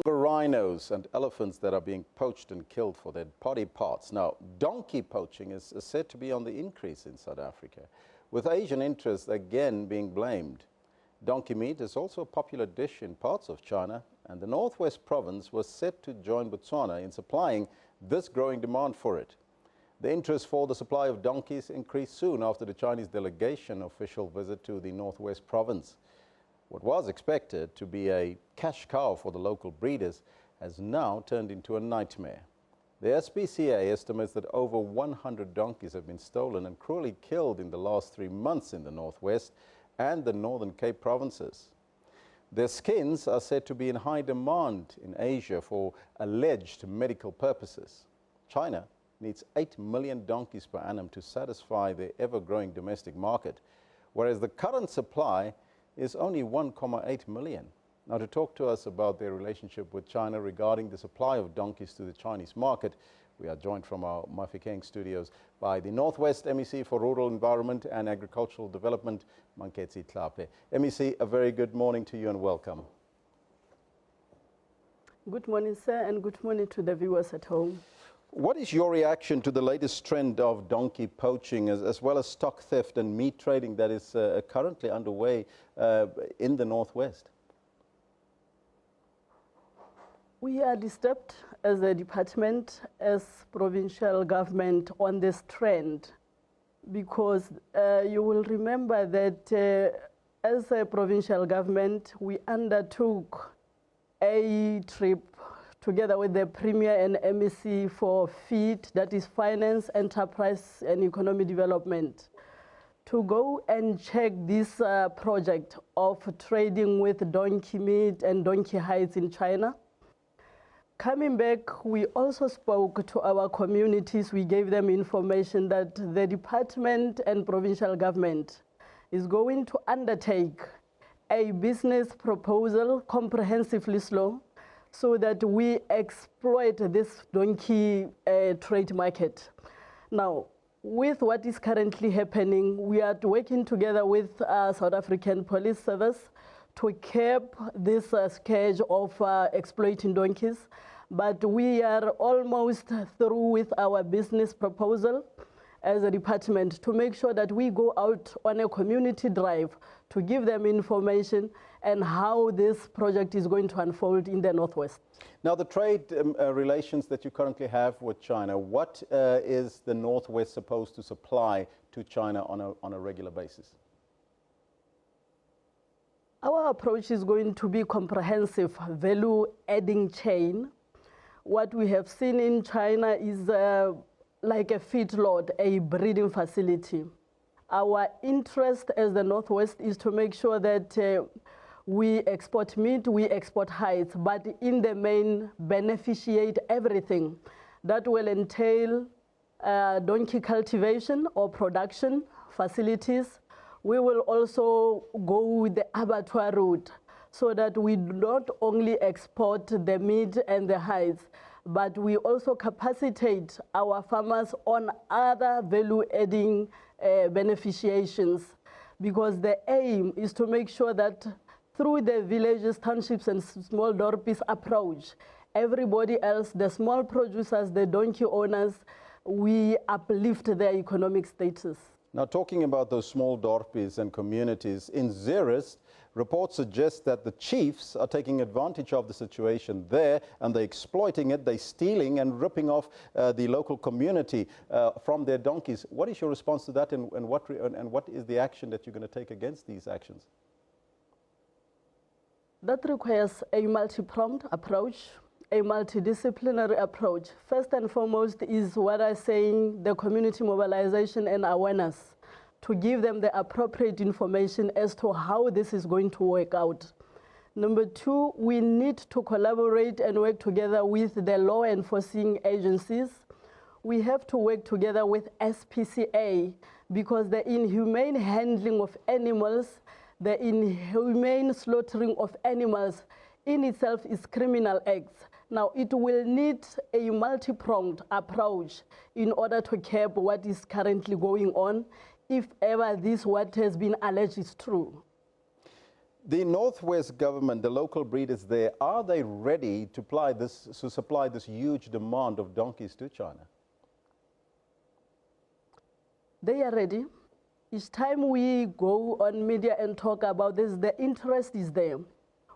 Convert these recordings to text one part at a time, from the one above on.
Rhinos and elephants that are being poached and killed for their body parts. Now, donkey poaching is said to be on the increase in South Africa, with Asian interests again being blamed. Donkey meat is also a popular dish in parts of China, and the Northwest province was set to join Botswana in supplying this growing demand for it. The interest for the supply of donkeys increased soon after the Chinese delegation official visit to the Northwest province. What was expected to be a cash cow for the local breeders has now turned into a nightmare. The SPCA estimates that over 100 donkeys have been stolen and cruelly killed in the last 3 months in the Northwest and the Northern Cape provinces. Their skins are said to be in high demand in Asia for alleged medical purposes. China needs 8 million donkeys per annum to satisfy the ever-growing domestic market, whereas the current supply is only 1.8 million. Now, to talk to us about their relationship with China regarding the supply of donkeys to the Chinese market, we are joined from our Mahikeng studios by the Northwest MEC for Rural Environment and Agricultural Development, Manketsi Tlhape. MEC, a very good morning to you and welcome. Good morning, sir, and good morning to the viewers at home. What is your reaction to the latest trend of donkey poaching as well as stock theft and meat trading that is currently underway in the Northwest? We are disturbed as a department, as provincial government on this trend because you will remember that as a provincial government, we undertook a trip together with the Premier and MEC for FEED, that is Finance, Enterprise and Economic Development, to go and check this project of trading with donkey meat and donkey hides in China. Coming back, we also spoke to our communities. We gave them information that the department and provincial government is going to undertake a business proposal, comprehensively slow, so that we exploit this donkey trade market. Now, with what is currently happening, we are working together with South African Police Service to curb this scourge of exploiting donkeys. But we are almost through with our business proposal as a department to make sure that we go out on a community drive to give them information and how this project is going to unfold in the Northwest. Now, the trade relations that you currently have with China, what is the Northwest supposed to supply to China on a regular basis? Our approach is going to be comprehensive, value-adding chain. What we have seen in China is like a feedlot, a breeding facility. Our interest as the Northwest is to make sure that we export meat, we export hides, but in the main beneficiate everything. That will entail donkey cultivation or production facilities. We will also go with the abattoir route so that we not only export the meat and the hides, but we also capacitate our farmers on other value-adding beneficiations, because the aim is to make sure that through the villages, townships, and small dorpies approach, everybody else, the small producers, the donkey owners, we uplift their economic status. Now, talking about those small dorpies and communities, in Zeerust, reports suggest that the chiefs are taking advantage of the situation there and they're exploiting it, they're stealing and ripping off the local community from their donkeys. What is your response to that and what is the action that you're going to take against these actions? That requires a multi-pronged approach, a multidisciplinary approach. First and foremost is what I'm saying, the community mobilization and awareness, to give them the appropriate information as to how this is going to work out. Number two, we need to collaborate and work together with the law enforcing agencies. We have to work together with SPCA because the inhumane handling of animals, the inhumane slaughtering of animals in itself is criminal acts. Now, it will need a multi-pronged approach in order to curb what is currently going on, if ever this what has been alleged is true. The Northwest government, the local breeders there, are they ready to supply this huge demand of donkeys to China? They are ready. Each time we go on media and talk about this, the interest is there.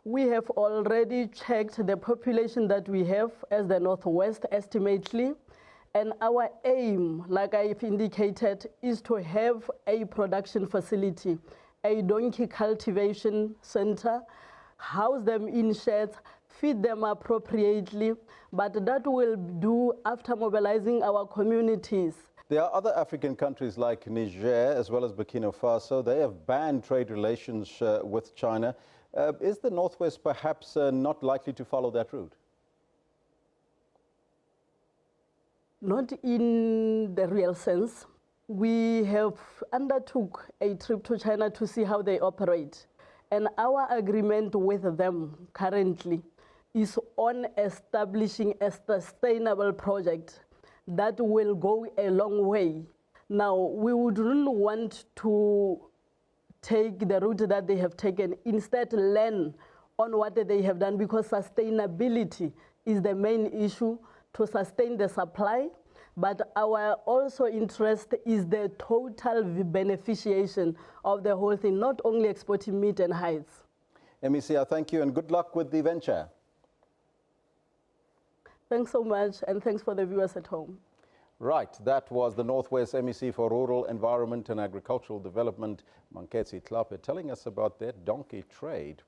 We have already checked the population that we have as the Northwest estimately, and our aim, like I've indicated, is to have a production facility, a donkey cultivation center, house them in sheds, feed them appropriately, but that will do after mobilizing our communities. There are other African countries like Niger as well as Burkina Faso. They have banned trade relations with China. Is the Northwest perhaps not likely to follow that route? Not in the real sense. We have undertook a trip to China to see how they operate. And our agreement with them currently is on establishing a sustainable project that will go a long way. Now, we would really want to take the route that they have taken, instead learn on what they have done, because sustainability is the main issue to sustain the supply. But our also interest is the total beneficiation of the whole thing, not only exporting meat and hides. MEC, I thank you and good luck with the venture. Thanks so much, and thanks for the viewers at home. Right, that was the Northwest MEC for Rural Environment and Agricultural Development, Manketsi Tlhape, telling us about their donkey trade.